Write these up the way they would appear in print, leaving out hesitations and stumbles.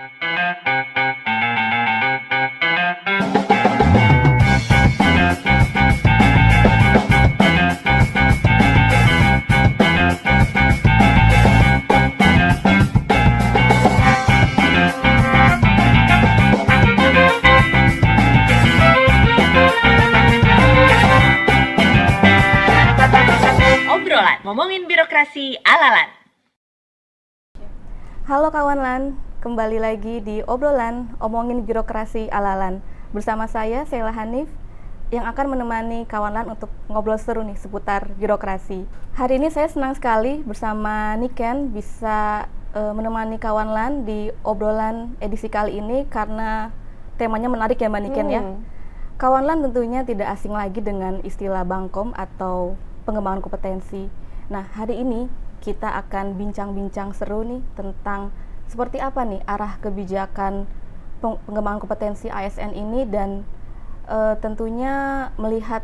Obrolan ngomongin birokrasi ala-lan. Halo kawan LAN, kembali lagi di obrolan omongin birokrasi ala-lan. Bersama saya, Sheila Hanif, yang akan menemani kawan LAN untuk ngobrol seru nih seputar birokrasi. Hari ini saya senang sekali bersama Niken bisa menemani kawan LAN di obrolan edisi kali ini karena temanya menarik ya Mbak Niken ya. Kawan LAN tentunya tidak asing lagi dengan istilah Bangkom atau pengembangan kompetensi. Nah, hari ini kita akan bincang-bincang seru nih tentang seperti apa nih arah kebijakan pengembangan kompetensi ASN ini dan tentunya melihat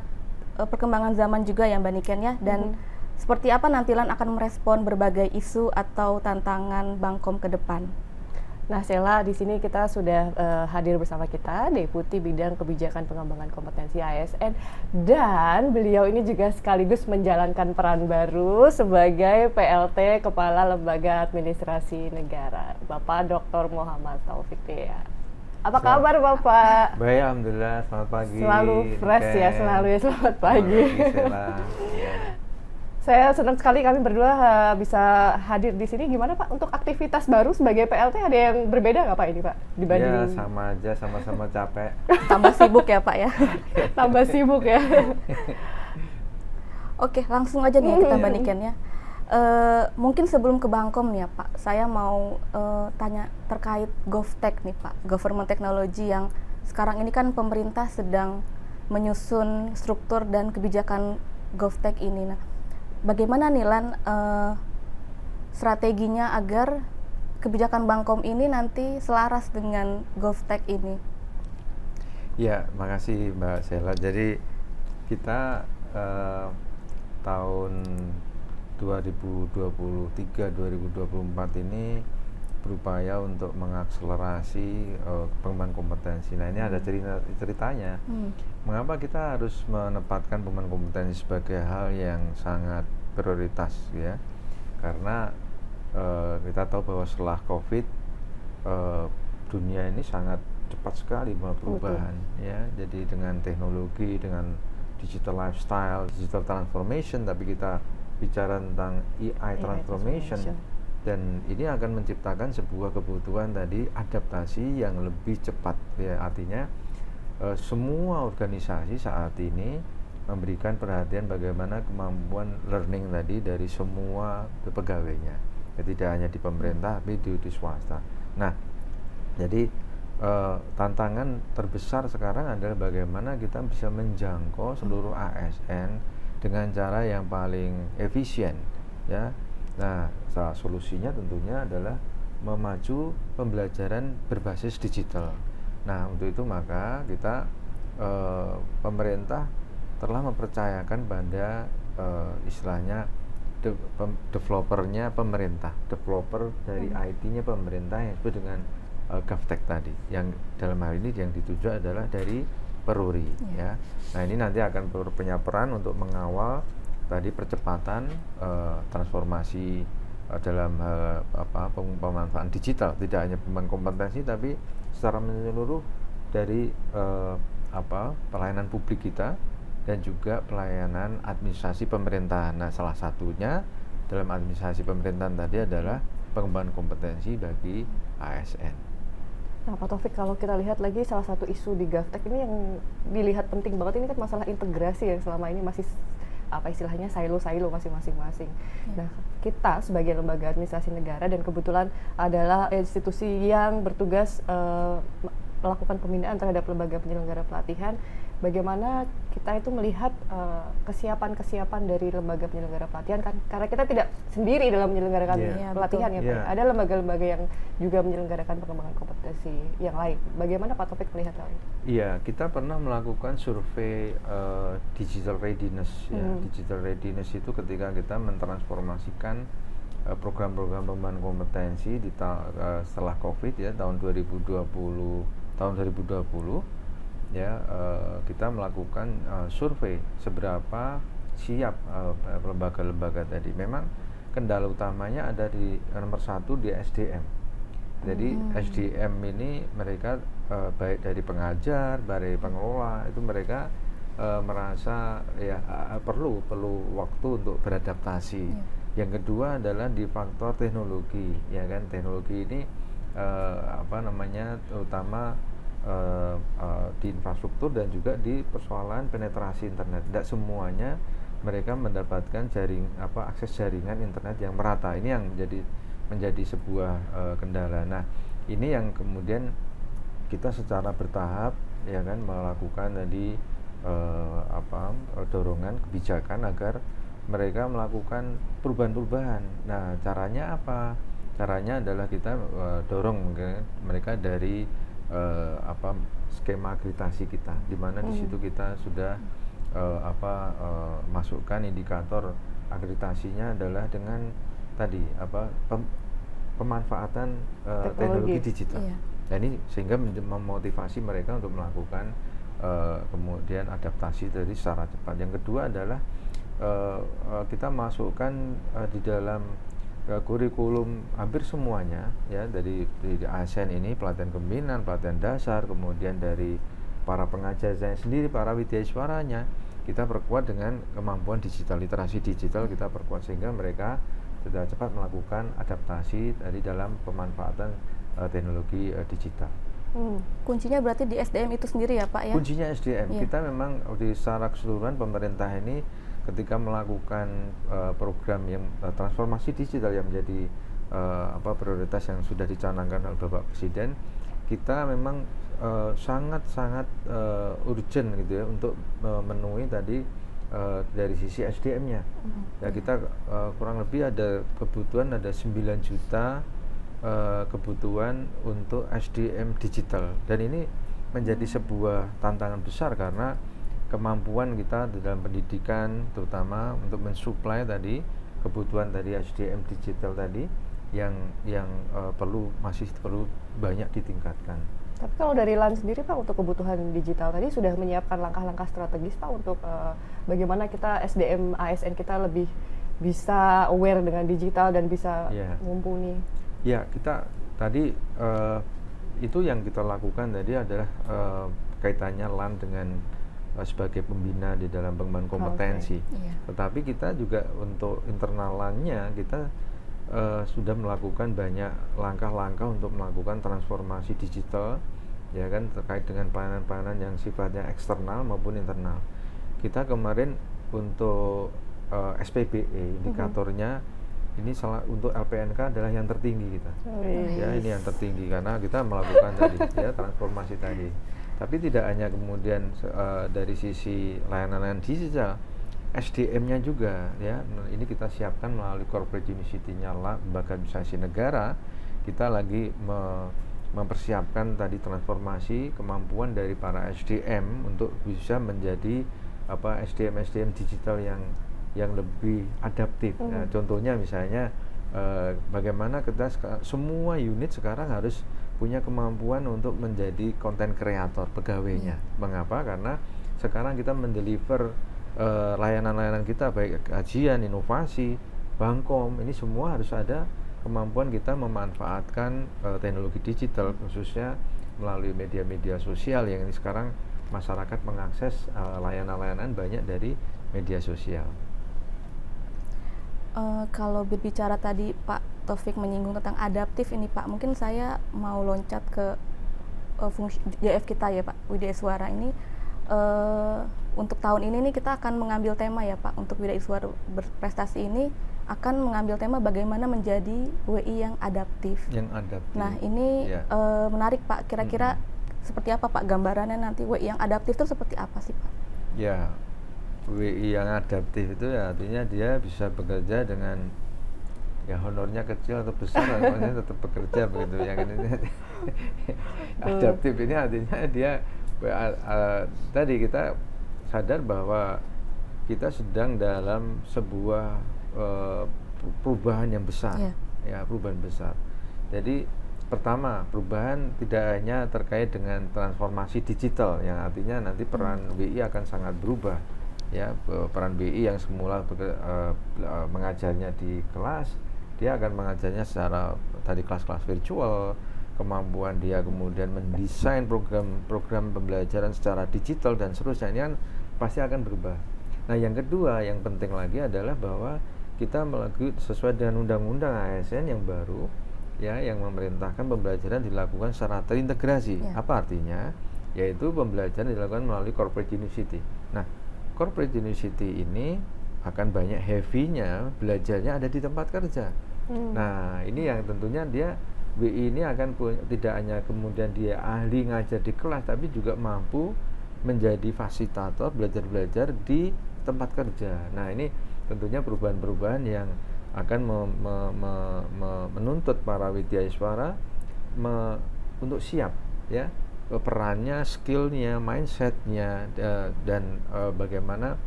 perkembangan zaman juga ya Mbak Niken ya, dan seperti apa nanti LAN akan merespon berbagai isu atau tantangan Bangkom ke depan. Nah, Sheila, di sini kita sudah hadir bersama kita Deputi Bidang Kebijakan Pengembangan Kompetensi ASN, dan beliau ini juga sekaligus menjalankan peran baru sebagai PLT Kepala Lembaga Administrasi Negara, Bapak Dr. Muhammad Taufik Tia. Apa kabar Bapak? Baik, alhamdulillah. Selamat pagi. Selalu fresh ya, selalu ya. Selamat pagi. Saya senang sekali kami berdua bisa hadir di sini. Gimana Pak untuk aktivitas baru sebagai PLT, ada yang berbeda nggak Pak ini Pak dibanding? Ya sama aja, sama-sama capek. Tambah sibuk ya Pak ya. Tambah sibuk ya. Oke, langsung aja nih kita Mbak Niken ya. Mungkin sebelum ke Bangkom nih ya Pak, saya mau tanya terkait GovTech nih Pak, Government Technology, yang sekarang ini kan pemerintah sedang menyusun struktur dan kebijakan GovTech ini. Nah, bagaimana nih LAN strateginya agar kebijakan Bangkom ini nanti selaras dengan GovTech ini? Ya, makasih Mbak Sheila. Jadi kita tahun 2023-2024 ini berupaya untuk mengakselerasi pengembangan kompetensi. Nah, ini ada ceritanya. Mengapa kita harus menempatkan pengembangan kompetensi sebagai hal yang sangat prioritas ya? Karena kita tahu bahwa setelah COVID dunia ini sangat cepat sekali perubahan ya. Jadi dengan teknologi, dengan digital lifestyle, digital transformation, tapi kita bicara tentang AI transformation. Dan ini akan menciptakan sebuah kebutuhan tadi adaptasi yang lebih cepat ya. Artinya semua organisasi saat ini memberikan perhatian bagaimana kemampuan learning tadi dari semua pegawainya ya, tidak hanya di pemerintah tapi di swasta. Nah, jadi tantangan terbesar sekarang adalah bagaimana kita bisa menjangkau seluruh ASN dengan cara yang paling efisien ya. Nah, solusinya tentunya adalah memacu pembelajaran berbasis digital. Nah, untuk itu maka kita pemerintah telah mempercayakan pada istilahnya developernya pemerintah, developer dari IT-nya pemerintah yang disebut dengan GovTech tadi. Yang dalam hal ini yang dituju adalah dari Peruri ya. Nah, ini nanti akan punya peran untuk mengawal tadi percepatan transformasi dalam pemanfaatan digital, tidak hanya pengembangan kompetensi tapi secara menyeluruh dari pelayanan publik kita dan juga pelayanan administrasi pemerintahan. Nah, salah satunya dalam administrasi pemerintahan tadi adalah pengembangan kompetensi bagi ASN. Nah, Pak Taufik, kalau kita lihat lagi salah satu isu di GovTech ini yang dilihat penting banget ini kan masalah integrasi yang selama ini masih apa istilahnya silo-silo masing-masing. Nah, kita sebagai lembaga administrasi negara dan kebetulan adalah institusi yang bertugas melakukan pembinaan terhadap lembaga penyelenggara pelatihan, bagaimana kita itu melihat kesiapan dari lembaga penyelenggara pelatihan kan, karena kita tidak sendiri dalam menyelenggarakan pelatihan ya Pak. Ada lembaga-lembaga yang juga menyelenggarakan pengembangan kompetensi yang lain. Bagaimana Pak Taufik melihat hal ini? Iya, kita pernah melakukan survei digital readiness ya. Digital readiness itu ketika kita mentransformasikan program-program pengembangan kompetensi setelah COVID ya tahun 2020 ya, kita melakukan survei seberapa siap lembaga-lembaga tadi. Memang kendala utamanya ada di nomor satu di SDM. Jadi SDM ini mereka baik dari pengajar, dari pengelola itu mereka merasa ya perlu waktu untuk beradaptasi. Yang kedua adalah di faktor teknologi, ya kan, teknologi ini terutama di infrastruktur dan juga di persoalan penetrasi internet. Tidak semuanya mereka mendapatkan akses jaringan internet yang merata. Ini yang menjadi sebuah kendala. Nah, ini yang kemudian kita secara bertahap ya kan melakukan tadi dorongan kebijakan agar mereka melakukan perubahan-perubahan. Nah, caranya apa? Caranya adalah kita dorong mereka dari skema akreditasi kita, di mana di situ kita sudah masukkan indikator akreditasinya adalah dengan tadi pemanfaatan teknologi digital. Dan ini sehingga memotivasi mereka untuk melakukan kemudian adaptasi dari secara cepat. Yang kedua adalah kita masukkan di dalam kurikulum hampir semuanya ya, dari ASN ini pelatihan kepemimpinan, pelatihan dasar, kemudian dari para pengajarnya sendiri, para widyaswaranya kita perkuat dengan kemampuan digital, literasi digital kita perkuat sehingga mereka sudah cepat melakukan adaptasi dari dalam pemanfaatan teknologi digital. Kuncinya berarti di SDM itu sendiri ya Pak ya? Kuncinya SDM. Kita memang di secara keseluruhan pemerintah ini ketika melakukan program yang transformasi digital yang menjadi prioritas yang sudah dicanangkan oleh Bapak Presiden, kita memang sangat-sangat urgent gitu ya untuk memenuhi tadi dari sisi SDM-nya. Ya, kita kurang lebih ada kebutuhan ada 9 juta kebutuhan untuk SDM digital, dan ini menjadi sebuah tantangan besar karena kemampuan kita di dalam pendidikan terutama untuk mensuplai tadi kebutuhan dari SDM digital tadi yang masih perlu banyak ditingkatkan. Tapi kalau dari LAN sendiri Pak, untuk kebutuhan digital tadi sudah menyiapkan langkah-langkah strategis Pak untuk bagaimana kita SDM ASN kita lebih bisa aware dengan digital dan bisa mumpuni. Ya, kita tadi itu yang kita lakukan tadi adalah kaitannya LAN dengan sebagai pembina di dalam pengembangan kompetensi. Tetapi kita juga untuk internal LAN-nya kita sudah melakukan banyak langkah-langkah untuk melakukan transformasi digital ya kan, terkait dengan pelayanan-pelayanan yang sifatnya eksternal maupun internal. Kita kemarin untuk SPBE indikatornya ini untuk LPNK adalah yang tertinggi kita. Ya, ini yang tertinggi karena kita melakukan tadi ya transformasi tadi. Tapi tidak hanya kemudian dari sisi layanan digital, SDM-nya juga ya. Ini kita siapkan melalui corporate university-nya lembaga administrasi negara. Kita lagi mempersiapkan tadi transformasi kemampuan dari para SDM untuk bisa menjadi SDM digital yang lebih adaptif. Nah, contohnya misalnya bagaimana kita semua unit sekarang harus punya kemampuan untuk menjadi content creator pegawainya. Mengapa? Karena sekarang kita mendeliver layanan-layanan kita baik kajian, inovasi, Bangkom, ini semua harus ada kemampuan kita memanfaatkan teknologi digital khususnya melalui media-media sosial yang ini sekarang masyarakat mengakses layanan-layanan banyak dari media sosial. Kalau berbicara tadi Pak Taufik menyinggung tentang adaptif ini Pak, mungkin saya mau loncat ke fungsi JF kita ya Pak, Widyaswara ini untuk tahun ini nih kita akan mengambil tema ya Pak, untuk Widyaswara berprestasi ini akan mengambil tema bagaimana menjadi WI yang adaptif. Nah ini menarik Pak, kira-kira seperti apa Pak gambarannya nanti WI yang adaptif itu seperti apa sih Pak? Ya, WI yang adaptif itu ya artinya dia bisa bekerja dengan ya honornya kecil atau besar maksudnya tetap bekerja begitu. Yang ini adaptif ini artinya dia tadi kita sadar bahwa kita sedang dalam sebuah perubahan yang besar, ya perubahan besar. Jadi pertama, perubahan tidak hanya terkait dengan transformasi digital, yang artinya nanti peran BI akan sangat berubah, ya. Peran BI yang semula mengajarnya di kelas, dia akan mengajarnya secara tadi kelas-kelas virtual, kemampuan dia kemudian mendesain program pembelajaran secara digital dan seterusnya, ini kan pasti akan berubah. Nah, yang kedua yang penting lagi adalah bahwa kita melakukan sesuai dengan undang-undang ASN yang baru, ya, yang memerintahkan pembelajaran dilakukan secara terintegrasi. Apa artinya? Yaitu pembelajaran dilakukan melalui corporate university. Nah, corporate university ini akan banyak heavy-nya belajarnya ada di tempat kerja. Nah, ini yang tentunya dia BI ini akan tidak hanya kemudian dia ahli ngajar di kelas, tapi juga mampu menjadi fasilitator belajar-belajar di tempat kerja. Nah, ini tentunya perubahan-perubahan yang akan menuntut para widyaswara untuk siap, ya, perannya, skillnya, mindsetnya, dan bagaimana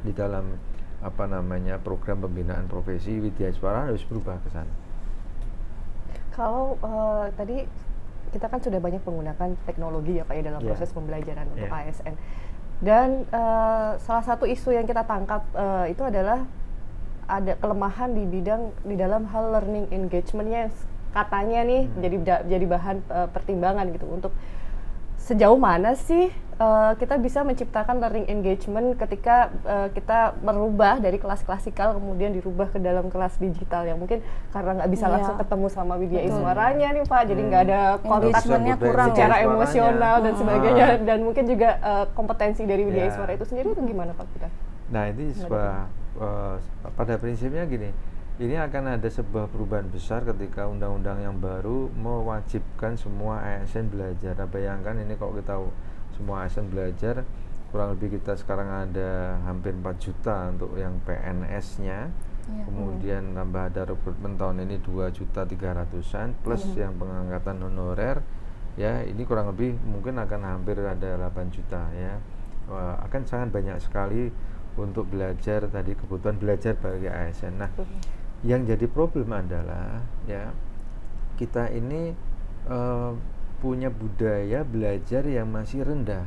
di dalam program pembinaan profesi widyaswara harus berubah ke sana. Kalau tadi kita kan sudah banyak menggunakan teknologi ya Pak ya dalam proses pembelajaran untuk ASN, dan salah satu isu yang kita tangkap itu adalah ada kelemahan di dalam hal learning engagementnya, katanya nih jadi bahan pertimbangan gitu untuk sejauh mana sih kita bisa menciptakan learning engagement ketika kita merubah dari kelas klasikal kemudian dirubah ke dalam kelas digital yang mungkin karena nggak bisa langsung ketemu sama widyaswaranya nih Pak, jadi nggak ada kontaknya kurang secara emosional dan sebagainya, dan mungkin juga kompetensi dari widyaswara itu sendiri itu gimana Pak kita? Nah, ini pada prinsipnya gini, ini akan ada sebuah perubahan besar ketika undang-undang yang baru mewajibkan semua ASN belajar. Nah, bayangkan ini kalau kita semua ASN belajar, kurang lebih kita sekarang ada hampir 4 juta untuk yang PNS-nya, kemudian tambah ada rekrutmen tahun ini 2.300.000-an plus yang pengangkatan honorer, ya, ini kurang lebih mungkin akan hampir ada 8 juta, ya. Akan sangat banyak sekali untuk belajar, tadi kebutuhan belajar bagi ASN. Nah, yang jadi problem adalah, ya, kita ini punya budaya belajar yang masih rendah,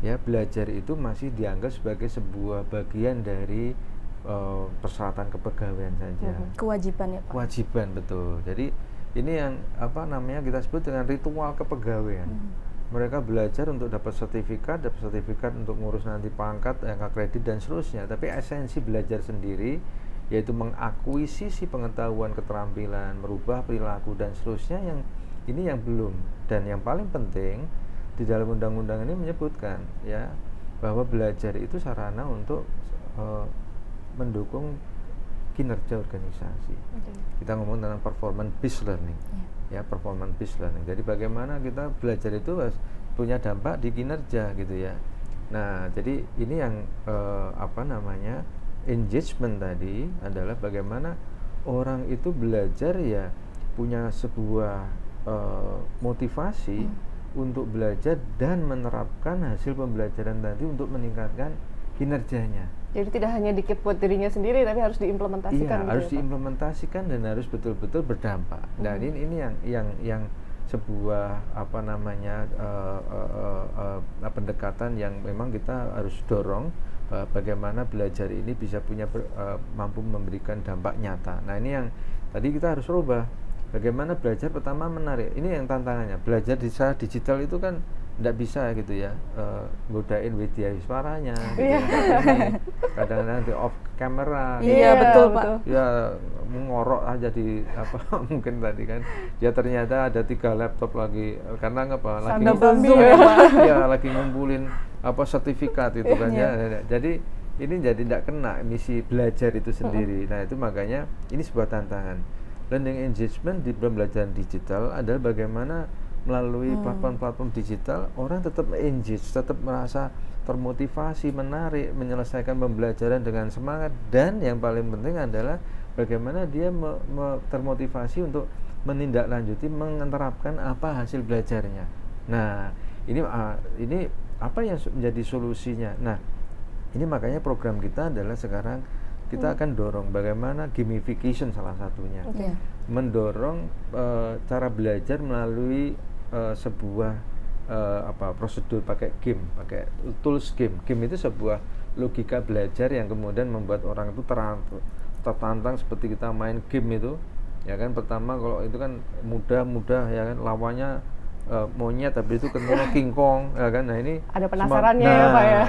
ya. Belajar itu masih dianggap sebagai sebuah bagian dari persyaratan kepegawaian saja. Kewajiban ya Pak. Kewajiban, betul. Jadi ini yang kita sebut dengan ritual kepegawaian. Mereka belajar untuk dapat sertifikat untuk ngurus nanti pangkat, angka kredit dan seterusnya. Tapi esensi belajar sendiri, yaitu mengakuisisi pengetahuan, keterampilan, merubah perilaku dan seterusnya, yang belum. Dan yang paling penting di dalam undang-undang ini menyebutkan, ya, bahwa belajar itu sarana untuk mendukung kinerja organisasi. Kita ngomong tentang performance based learning, ya, performance based learning. Jadi bagaimana kita belajar itu punya dampak di kinerja, gitu ya. Nah, jadi ini yang engagement tadi adalah bagaimana orang itu belajar, ya, punya sebuah motivasi untuk belajar dan menerapkan hasil pembelajaran tadi untuk meningkatkan kinerjanya. Jadi tidak hanya dikit buat dirinya sendiri, tapi harus diimplementasikan. Iya, harus diimplementasikan dan harus betul-betul berdampak. Dan ini yang sebuah pendekatan yang memang kita harus dorong, bagaimana belajar ini bisa mampu memberikan dampak nyata. Nah, ini yang tadi kita harus rubah. Bagaimana belajar pertama menarik. Ini yang tantangannya. Belajar di secara digital itu kan tidak bisa gitu ya, godain widyaswaranya gitu ya. Kadang-kadang di off camera gitu. Iya, betul Pak. Ya mengorok aja di mungkin tadi kan dia ternyata ada 3 laptop lagi karena lagi lagi ngumpulin sertifikat itu kan ya. Jadi ini jadi tidak kena misi belajar itu sendiri. Nah, itu makanya ini sebuah tantangan. Learning engagement di pembelajaran digital adalah bagaimana melalui platform-platform digital orang tetap engage, tetap merasa termotivasi, menarik, menyelesaikan pembelajaran dengan semangat, dan yang paling penting adalah bagaimana dia termotivasi untuk menindaklanjuti, menerapkan apa hasil belajarnya. Nah, ini apa yang menjadi solusinya? Nah, ini makanya program kita adalah sekarang kita akan dorong bagaimana gamification salah satunya, Iya. mendorong cara belajar melalui sebuah prosedur pakai game, pakai tools game. Game itu sebuah logika belajar yang kemudian membuat orang itu tertantang seperti kita main game itu, ya kan. Pertama kalau itu kan mudah ya kan, lawannya monyet tapi itu ketemu King Kong, ya kan. Nah ini Ada penasarannya ya, Pak ya.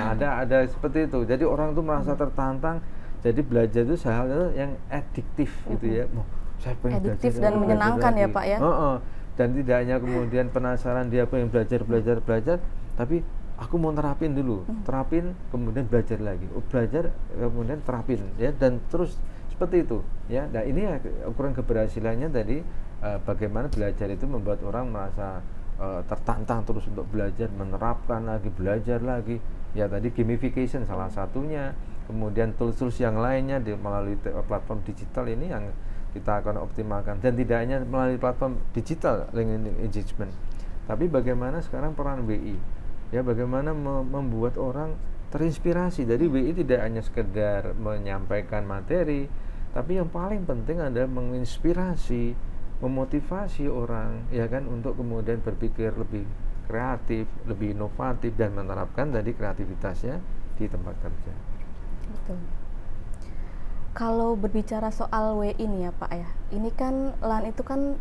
ada seperti itu. Jadi orang tuh merasa tertantang. Jadi belajar itu hal yang adiktif gitu ya. Saya pengen Adiktif belajar, dan belajar menyenangkan ya, lagi. Pak ya. Dan tidak hanya kemudian penasaran dia pengen belajar, tapi aku mau terapin dulu, terapin kemudian belajar lagi, belajar kemudian terapin, ya, dan terus seperti itu, ya. Nah ini ya, ukuran keberhasilannya tadi bagaimana belajar itu membuat orang merasa tertantang terus untuk belajar, menerapkan lagi, belajar lagi. Ya tadi gamification salah satunya, kemudian tools-tools yang lainnya melalui platform digital ini yang kita akan optimalkan, dan tidak hanya melalui platform digital learning engagement, tapi bagaimana sekarang peran WI, ya, bagaimana membuat orang terinspirasi. Jadi WI tidak hanya sekedar menyampaikan materi, tapi yang paling penting adalah menginspirasi, memotivasi orang, ya kan, untuk kemudian berpikir lebih kreatif, lebih inovatif, dan menerapkan tadi kreativitasnya di tempat kerja. Betul. Kalau berbicara soal WI ini ya Pak ya, ini kan LAN itu kan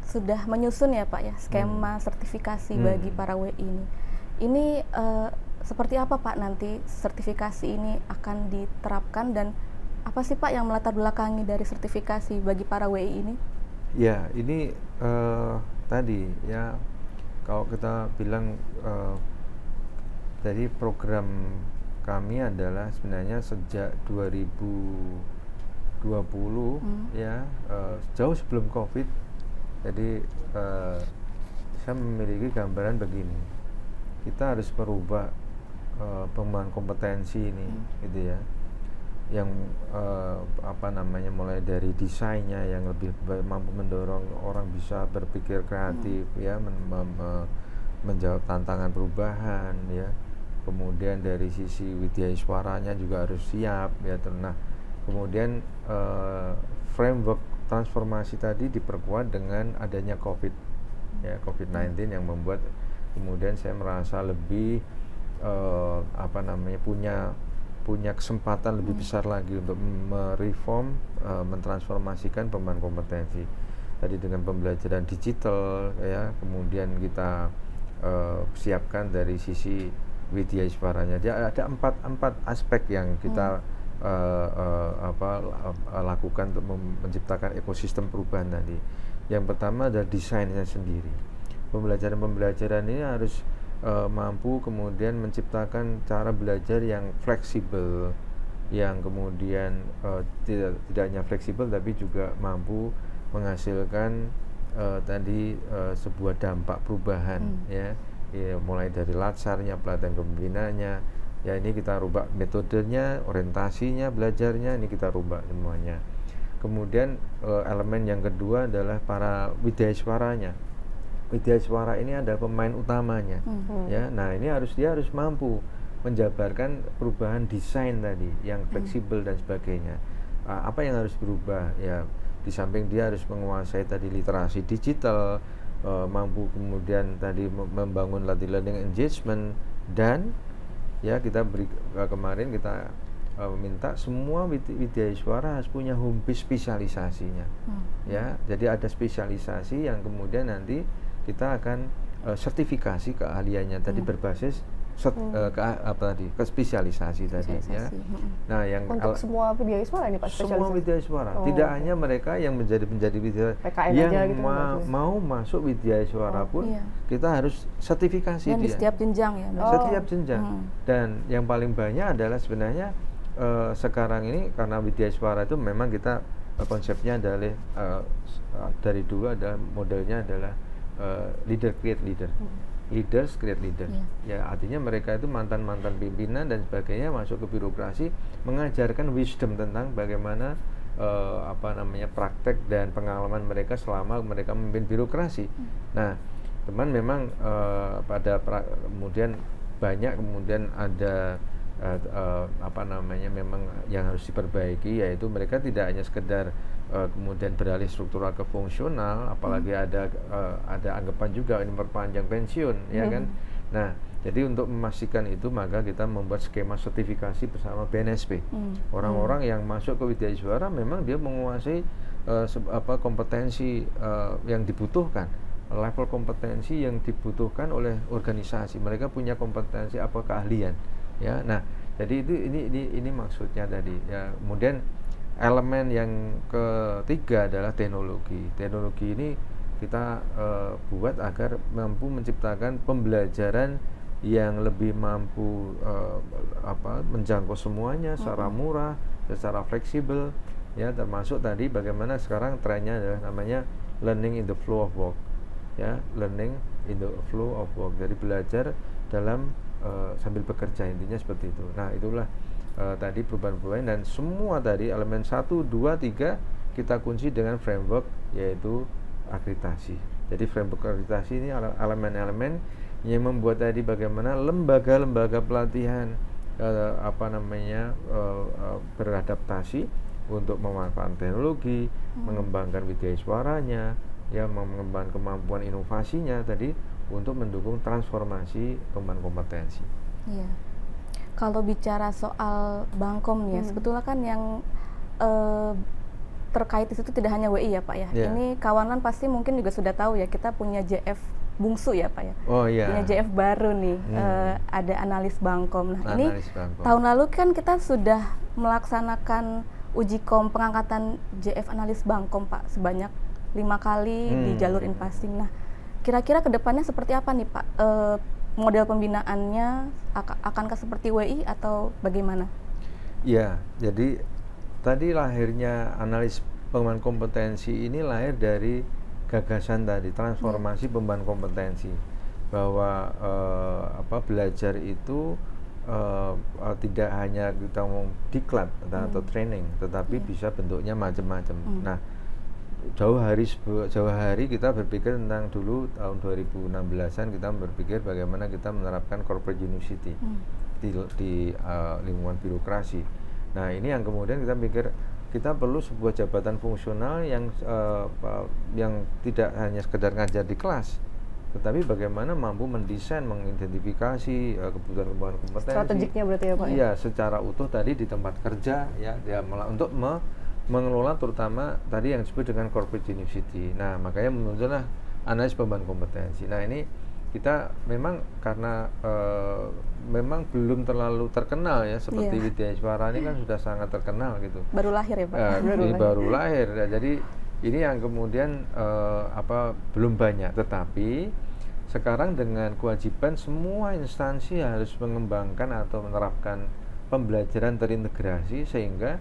sudah menyusun ya Pak ya skema sertifikasi bagi para WI ini. Ini seperti apa Pak nanti sertifikasi ini akan diterapkan, dan apa sih Pak yang melatar belakangi dari sertifikasi bagi para WI ini? Ya, ini tadi ya, kalau kita bilang jadi program kami adalah sebenarnya sejak 2020 ya, jauh sebelum COVID. Jadi saya memiliki gambaran begini, kita harus merubah pengembangan kompetensi ini, gitu ya, yang mulai dari desainnya yang lebih mampu mendorong orang bisa berpikir kreatif, ya, menjawab tantangan perubahan, ya. Kemudian dari sisi widyaswaranya juga harus siap, ya. Nah, kemudian framework transformasi tadi diperkuat dengan adanya COVID, ya, COVID-19 yang membuat kemudian saya merasa lebih punya kesempatan lebih besar lagi untuk mereform, mentransformasikan pengembangan kompetensi tadi dengan pembelajaran digital, ya. Kemudian kita siapkan dari sisi widyaswaranya. Dia ada empat aspek yang kita lakukan untuk menciptakan ekosistem perubahan tadi. Yang pertama adalah desainnya sendiri. Pembelajaran ini harus mampu kemudian menciptakan cara belajar yang fleksibel, yang kemudian tidak hanya fleksibel tapi juga mampu menghasilkan sebuah dampak perubahan, ya, mulai dari latsarnya, pelatihan kepemimpinannya, ya, ini kita rubah metodenya, orientasinya, belajarnya, ini kita rubah semuanya. Kemudian elemen yang kedua adalah para widyaswaranya. Widyaswara ini adalah pemain utamanya, ya. Nah, ini dia harus mampu menjabarkan perubahan desain tadi yang fleksibel dan sebagainya. Apa yang harus berubah? Ya, di samping dia harus menguasai tadi literasi digital, mampu kemudian tadi membangun learning engagement, dan ya kita kemarin kita minta semua widyaswara harus punya home base spesialisasinya, ya. Jadi ada spesialisasi yang kemudian nanti kita akan sertifikasi keahliannya tadi berbasis ke spesialisasi tadi, ya. Nah, yang untuk semua widyaswara ini Pak, semua widyaswara, tidak hanya mereka yang menjadi widyaswara, PKN yang aja gitu, mau masuk widyaswara pun kita harus sertifikasi dan dia. di setiap jenjang ya. Setiap jenjang. Dan yang paling banyak adalah sebenarnya sekarang ini karena widyaswara itu memang kita konsepnya adalah dari dulu adalah modelnya adalah leader create leader. Leaders create leader. Ya, artinya mereka itu mantan pimpinan dan sebagainya masuk ke birokrasi, mengajarkan wisdom tentang bagaimana praktek dan pengalaman mereka selama mereka memimpin birokrasi. Nah, teman memang kemudian banyak kemudian ada apa namanya, memang yang harus diperbaiki, yaitu mereka tidak hanya sekedar kemudian beralih struktural ke fungsional, apalagi ada anggapan juga ini memperpanjang pensiun, ya kan. Nah, jadi untuk memastikan itu maka kita membuat skema sertifikasi bersama BNSP. Orang-orang yang masuk ke Widyaswara memang dia menguasai kompetensi yang dibutuhkan, level kompetensi yang dibutuhkan oleh organisasi. Mereka punya kompetensi keahlian, ya. Nah, jadi ini maksudnya tadi, ya. Kemudian elemen yang ketiga adalah teknologi. Teknologi ini kita buat agar mampu menciptakan pembelajaran yang lebih mampu menjangkau semuanya secara murah, secara fleksibel, ya, termasuk tadi bagaimana sekarang trennya adalah namanya learning in the flow of work, ya, learning in the flow of work, jadi belajar dalam sambil bekerja, intinya seperti itu. Nah, itulah tadi perubahan-perubahan, dan semua tadi elemen 1, 2, 3 kita kunci dengan framework yaitu akreditasi. Jadi framework akreditasi ini elemen-elemen yang membuat tadi bagaimana lembaga-lembaga pelatihan beradaptasi untuk memanfaatkan teknologi, mengembangkan widyaswaranya, ya, mengembangkan kemampuan inovasinya tadi untuk mendukung transformasi pengembangan kompetensi. Iya. Kalau bicara soal Bangkom nih, sebetulnya kan yang terkait di situ tidak hanya WI ya Pak ya. Yeah. Ini kawanan pasti mungkin juga sudah tahu ya, kita punya JF bungsu ya Pak ya. Oh iya. Punya JF baru nih, ada analis Bangkom. Nah, Analis ini Bangkom. tahun lalu kan kita sudah melaksanakan uji kom pengangkatan JF analis Bangkom Pak sebanyak 5 kali di jalur Inpasing. Nah, kira-kira kedepannya seperti apa nih Pak? Model pembinaannya akankah seperti WI atau bagaimana? Ya, jadi tadi lahirnya analis pengembangan kompetensi ini lahir dari gagasan tadi, transformasi pengembangan kompetensi, bahwa belajar itu tidak hanya kita ngomong diklat atau training, tetapi bisa bentuknya macam-macam. Nah, jauh hari kita berpikir tentang dulu tahun 2016-an kita berpikir bagaimana kita menerapkan corporate university di lingkungan birokrasi. Nah, ini yang kemudian kita pikir kita perlu sebuah jabatan fungsional yang tidak hanya sekedar ngajar di kelas, tetapi bagaimana mampu mendesain, mengidentifikasi kebutuhan kompetensi. Strategiknya berarti ya Pak? Iya, secara utuh tadi di tempat kerja, ya untuk mengelola terutama tadi yang disebut dengan corporate university. Nah, makanya muncullah analis pengembangan kompetensi. Nah, ini kita memang karena memang belum terlalu terkenal ya, seperti Widyaswara ini kan sudah sangat terkenal gitu. Baru lahir ya Pak? Baru lahir. Ya, jadi ini yang kemudian belum banyak, tetapi sekarang dengan kewajiban semua instansi harus mengembangkan atau menerapkan pembelajaran terintegrasi, sehingga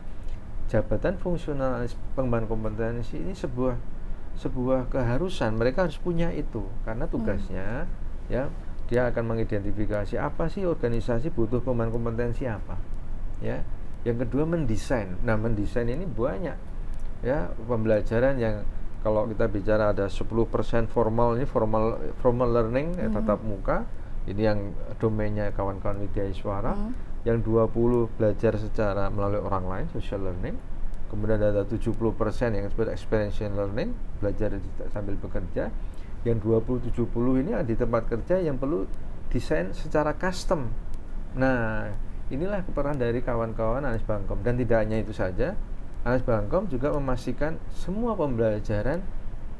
jabatan fungsional pengembangan kompetensi ini sebuah keharusan, mereka harus punya itu, karena tugasnya ya dia akan mengidentifikasi apa sih organisasi butuh pengembangan kompetensi apa, ya. Yang kedua mendesain. Nah, mendesain ini banyak ya pembelajaran yang kalau kita bicara ada 10% formal, ini formal learning tatap muka, ini yang domainnya kawan-kawan Widyaswara. Yang 20 belajar secara melalui orang lain, social learning. Kemudian ada 70% yang disebut experiential learning, belajar sambil bekerja. Yang 20-70 ini di tempat kerja yang perlu desain secara custom. Nah, inilah peran dari kawan-kawan analis Bangkom. Dan tidak hanya itu saja, analis Bangkom juga memastikan semua pembelajaran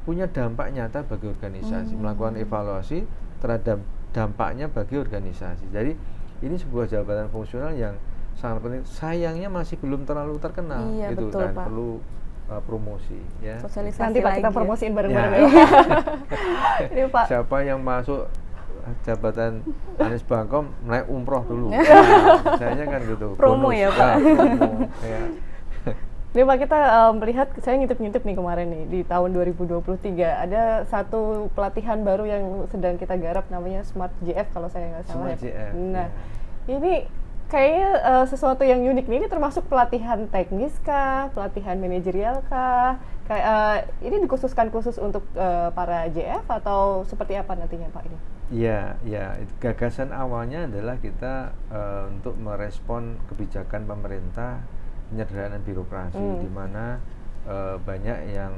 punya dampak nyata bagi organisasi, melakukan evaluasi terhadap dampaknya bagi organisasi. Jadi ini sebuah jabatan fungsional yang sangat penting. Sayangnya masih belum terlalu terkenal, gitu, betul, dan Pak. perlu promosi, ya. Sosialisasi Nanti Pak kita lagi promosiin ya. bareng-bareng Ya. ya. Ini Pak. Siapa yang masuk jabatan analis Bangkom naik umroh dulu. Nah, sayangnya kan gitu. Promo bonus. ya, Pak. Promo, ya. Ini Pak, kita melihat, saya ngintip-ngintip nih kemarin nih, di tahun 2023 ada satu pelatihan baru yang sedang kita garap, namanya Smart JF kalau saya nggak salah. Smart JF, Nah, ya. ini kayaknya sesuatu yang unik nih. Ini termasuk pelatihan teknis kah, pelatihan manajerial kah, Ini dikhususkan khusus untuk para JF atau seperti apa nantinya Pak ini? Ya, gagasan awalnya adalah kita untuk merespon kebijakan pemerintah penyederhanaan birokrasi, di mana banyak yang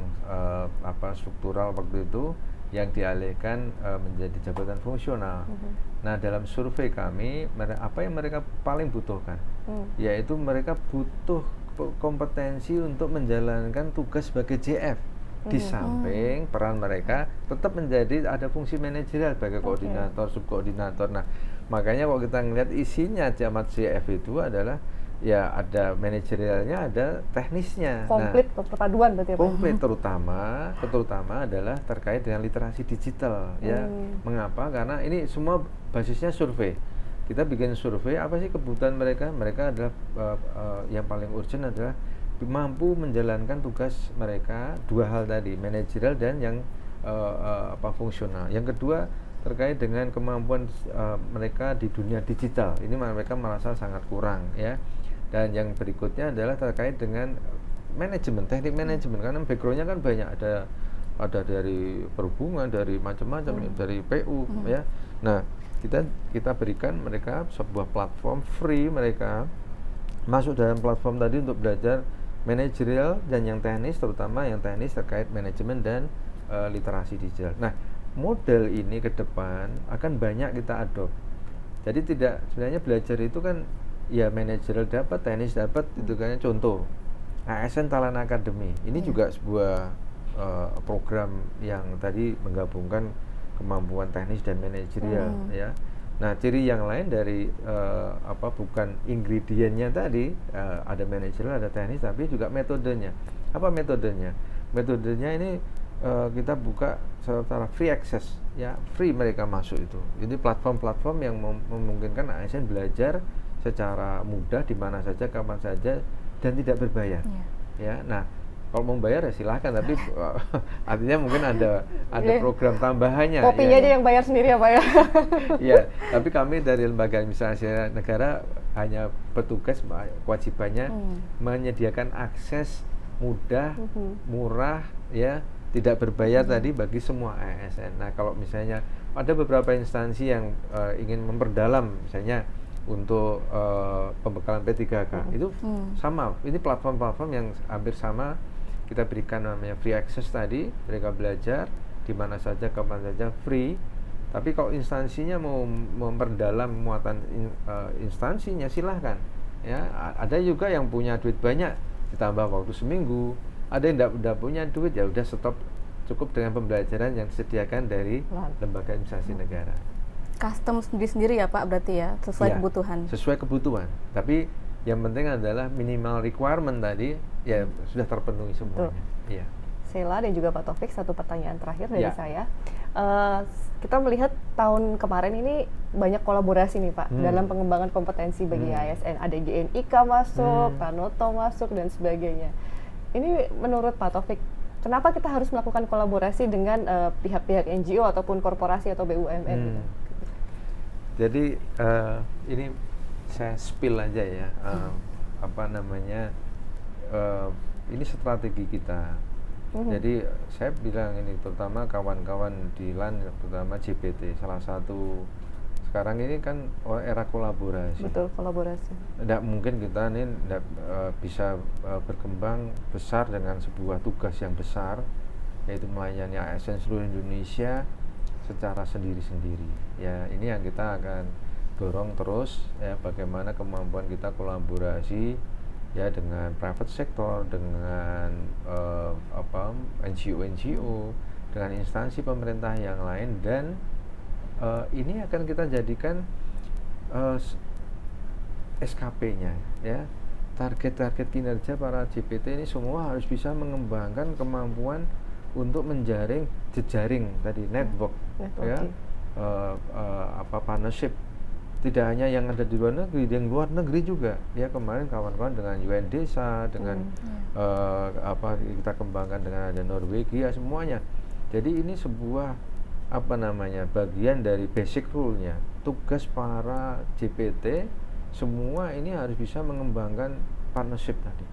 struktural waktu itu yang dialihkan menjadi jabatan fungsional. Nah, dalam survei kami, apa yang mereka paling butuhkan, yaitu mereka butuh kompetensi untuk menjalankan tugas sebagai JF. Di samping peran mereka tetap menjadi ada fungsi manajerial sebagai koordinator, subkoordinator. Nah, makanya kalau kita ngelihat isinya camat JF itu adalah ya ada manajerialnya, ada teknisnya. Komplit perpaduan berarti ya, Pak? Komplit, terutama adalah terkait dengan literasi digital ya. Mengapa? Karena ini semua basisnya survei. Kita bikin survei, apa sih kebutuhan mereka? Mereka adalah yang paling urgent adalah mampu menjalankan tugas mereka, dua hal tadi, manajerial dan yang fungsional. Yang kedua terkait dengan kemampuan mereka di dunia digital. Ini mereka merasa sangat kurang ya. Dan yang berikutnya adalah terkait dengan manajemen, teknik manajemen, karena backgroundnya kan banyak, ada dari perhubungan, dari macam-macam, dari PU ya. Nah, kita berikan mereka sebuah platform free, mereka masuk dalam platform tadi untuk belajar manajerial dan yang teknis, terutama yang teknis terkait manajemen dan literasi digital. Nah, model ini ke depan akan banyak kita adopt. Jadi sebenarnya belajar itu kan ya manajerial dapat, teknis dapat, itu kan contoh. ASN Talent Academy ini juga sebuah program yang tadi menggabungkan kemampuan teknis dan manajerial ya. Nah, ciri yang lain dari bukan ingredientnya tadi, ada manajerial, ada teknis, tapi juga metodenya. Apa metodenya? Metodenya ini kita buka secara free access ya, free mereka masuk itu. Ini platform-platform yang memungkinkan ASN belajar secara mudah di mana saja, kapan saja, dan tidak berbayar. Ya, nah kalau mau bayar ya silahkan, tapi artinya mungkin ada program tambahannya. Kopinya ya, aja yang bayar sendiri ya Pak ya. Iya, tapi kami dari lembaga administrasi negara hanya petugas kewajibannya menyediakan akses mudah, murah, ya, tidak berbayar tadi bagi semua ASN. Nah, kalau misalnya ada beberapa instansi yang ingin memperdalam, misalnya untuk pembekalan P3K, itu sama. Ini platform-platform yang hampir sama, kita berikan namanya free access tadi, mereka belajar di mana saja, kapan saja, free. Tapi kalau instansinya mau memperdalam muatan instansinya, silahkan. Ya, ada juga yang punya duit banyak, ditambah waktu seminggu. Ada yang tidak punya duit, ya udah stop, cukup dengan pembelajaran yang disediakan dari lembaga administrasi negara. Custom sendiri-sendiri ya Pak, berarti ya, sesuai kebutuhan. Sesuai kebutuhan. Tapi yang penting adalah minimal requirement tadi ya sudah terpenuhi semuanya. Iya. Sheila dan juga Pak Taufik, satu pertanyaan terakhir dari saya. Kita melihat tahun kemarin ini banyak kolaborasi nih Pak dalam pengembangan kompetensi bagi ASN. Ada GNIK masuk, Pranoto masuk dan sebagainya. Ini menurut Pak Taufik, kenapa kita harus melakukan kolaborasi dengan pihak-pihak NGO ataupun korporasi atau BUMN? Jadi ini saya spill aja ya, ini strategi kita. Jadi saya bilang ini, terutama kawan-kawan di LAN, terutama JPT, salah satu sekarang ini kan era kolaborasi. Betul, kolaborasi. Tidak mungkin kita ini bisa berkembang besar dengan sebuah tugas yang besar, yaitu melayani ASN seluruh Indonesia secara sendiri-sendiri. Ya, ini yang kita akan dorong terus ya, bagaimana kemampuan kita kolaborasi ya dengan private sector, dengan NGO, dengan instansi pemerintah yang lain, dan ini akan kita jadikan SKP-nya ya. Target-target kinerja para JPT ini semua harus bisa mengembangkan kemampuan untuk menjaring jejaring tadi, network ya, partnership, tidak hanya yang ada di luar negeri, yang luar negeri juga ya. Kemarin kawan-kawan dengan UN Desa, dengan kita kembangkan dengan ada Norwegia, semuanya. Jadi ini sebuah bagian dari basic rule-nya. Tugas para JPT semua ini harus bisa mengembangkan partnership tadi.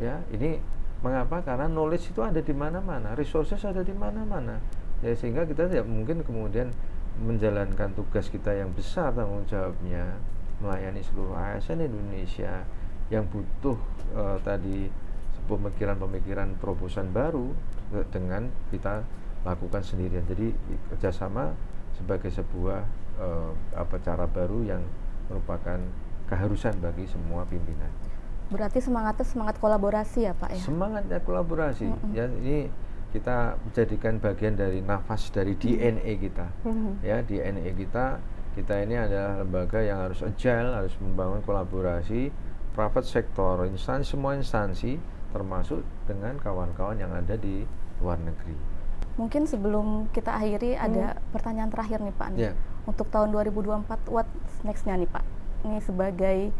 Ya, ini Mengapa? Karena knowledge itu ada di mana-mana, resources ada di mana-mana. Ya, sehingga kita tidak mungkin kemudian menjalankan tugas kita yang besar, tanggung jawabnya melayani seluruh ASN Indonesia yang butuh tadi pemikiran-pemikiran terobosan baru dengan kita lakukan sendirian. Jadi kerjasama sebagai sebuah cara baru yang merupakan keharusan bagi semua pimpinan. Berarti semangatnya semangat kolaborasi ya Pak ya? Semangatnya kolaborasi. Ya, ini kita menjadikan bagian dari nafas dari DNA kita. Ya, DNA kita ini adalah lembaga yang harus agile, harus membangun kolaborasi private sector, semua instansi termasuk dengan kawan-kawan yang ada di luar negeri. Mungkin sebelum kita akhiri ada pertanyaan terakhir nih Pak. Yeah. Untuk tahun 2024 what's next-nya nih Pak? Ini sebagai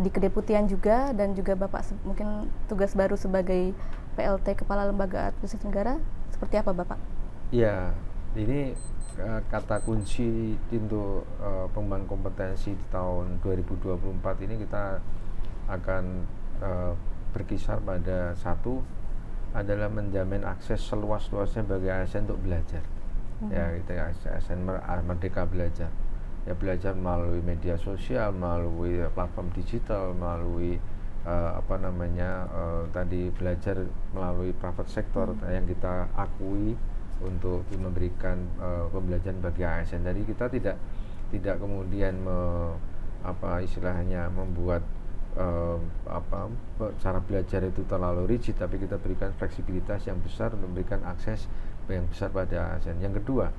di kedeputian juga dan juga Bapak mungkin tugas baru sebagai PLT Kepala Lembaga Administrasi Negara, seperti apa Bapak? Ya, ini kata kunci untuk pengembangan kompetensi di tahun 2024 ini kita akan berkisar pada satu adalah menjamin akses seluas-luasnya bagi ASN untuk belajar. Ya, kita ASN merdeka belajar. Ya, belajar melalui media sosial, melalui platform digital, melalui tadi belajar melalui private sector yang kita akui untuk memberikan pembelajaran bagi ASN. Jadi kita tidak kemudian membuat cara belajar itu terlalu rigid, tapi kita berikan fleksibilitas yang besar untuk memberikan akses yang besar pada ASN. Yang kedua,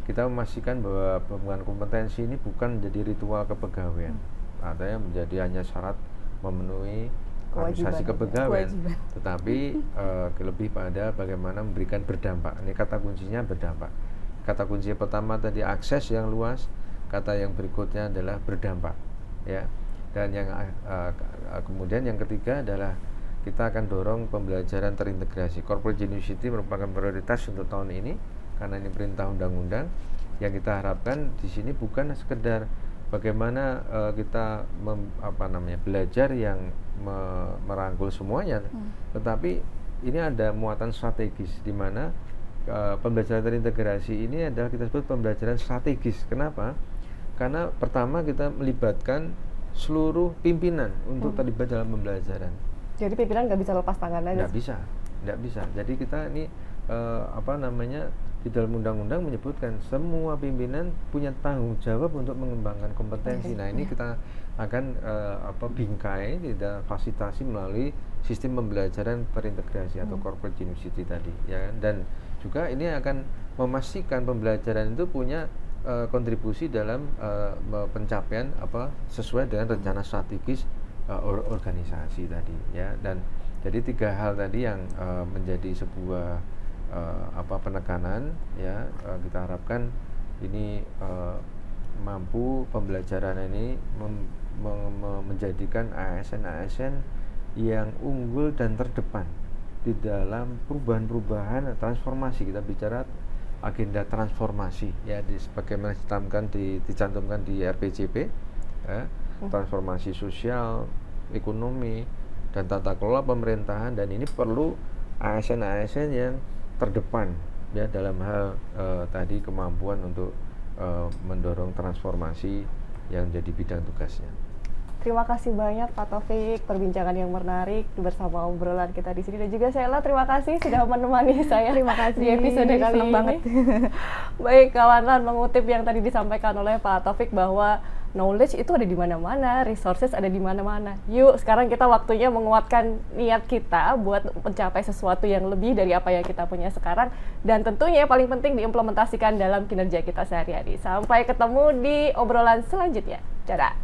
kita memastikan bahwa pengembangan kompetensi ini bukan menjadi ritual kepegawaian, artinya menjadi hanya syarat memenuhi organisasi kepegawaian, tetapi lebih pada bagaimana memberikan berdampak. Ini kata kuncinya berdampak. Kata kunci pertama tadi akses yang luas, kata yang berikutnya adalah berdampak, ya. Dan yang kemudian yang ketiga adalah kita akan dorong pembelajaran terintegrasi. Corporate University merupakan prioritas untuk tahun ini karena ini perintah undang-undang. Yang kita harapkan di sini bukan sekedar bagaimana kita belajar yang merangkul semuanya, tetapi ini ada muatan strategis di mana pembelajaran terintegrasi ini adalah kita sebut pembelajaran strategis. Kenapa? Karena pertama kita melibatkan seluruh pimpinan untuk terlibat dalam pembelajaran. Jadi pimpinan nggak bisa lepas tangan aja? Nggak bisa. Jadi kita ini di dalam undang-undang menyebutkan semua pimpinan punya tanggung jawab untuk mengembangkan kompetensi. Nah, ini kita akan bingkai, kita fasilitasi melalui sistem pembelajaran terintegrasi atau corporate university tadi, ya. Dan juga ini akan memastikan pembelajaran itu punya kontribusi dalam pencapaian sesuai dengan rencana strategis organisasi tadi, ya. Dan jadi 3 hal tadi yang menjadi sebuah penekanan, ya. Kita harapkan ini mampu pembelajaran ini menjadikan ASN yang unggul dan terdepan di dalam perubahan-perubahan transformasi. Kita bicara agenda transformasi, ya, sebagaimana dicantumkan di RPJP, ya, transformasi sosial, ekonomi, dan tata kelola pemerintahan. Dan ini perlu ASN yang terdepan, ya, dalam hal tadi kemampuan untuk mendorong transformasi yang jadi bidang tugasnya. Terima kasih banyak Pak Taufik, perbincangan yang menarik bersama obrolan kita di sini, dan juga Sheila, terima kasih sudah menemani saya. Terima kasih di episode kali ini. Banget. Baik kawan, mengutip yang tadi disampaikan oleh Pak Taufik bahwa knowledge itu ada di mana-mana, resources ada di mana-mana. Yuk, sekarang kita waktunya menguatkan niat kita buat mencapai sesuatu yang lebih dari apa yang kita punya sekarang, dan tentunya yang paling penting diimplementasikan dalam kinerja kita sehari-hari. Sampai ketemu di obrolan selanjutnya. Dadah.